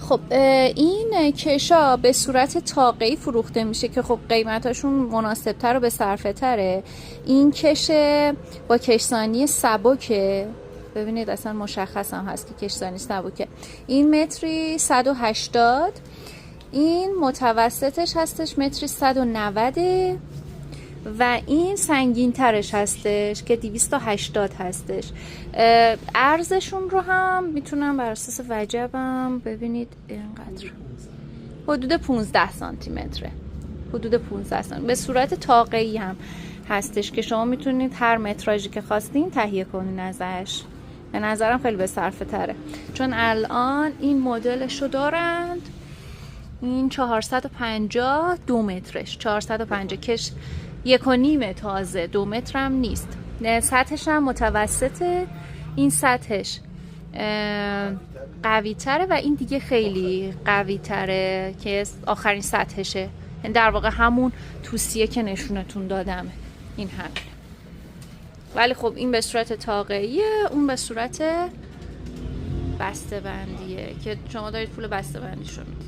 خب این کشا به صورت تاقه‌ای فروخته میشه که خب قیمتاشون مناسبتر و به صرفه تره. این کش با کشسانی سبکه، ببینید اصلا مشخص هم هست که کشسانی سبکه. این متری 180، این متوسطش هستش متری 190 و این سنگین ترش هستش که 280 هستش. عرضشون رو هم میتونم بر اساس وجبم ببینید اینقدر حدود 15 سانتی متره، حدود 15 سانتی به صورت تاقه‌ای هم هستش که شما میتونید هر متراژی که خواستین تهیه کنین ازش. به نظرم خیلی به صرفه تره، چون الان این مدلشو دارند. این 450 2 مترش 450 کش 1.5 تازه 2 متر هم نیست. سطحش هم متوسطه، این سطحش قوی تره و این دیگه خیلی قوی تره که آخرین سطحشه. در واقع همون توصیه که نشونتون دادم این همین، ولی خب این به صورت تاقه‌ایه، اون به صورت بسته بندیه که شما دارید پول بسته بندیشو میدید.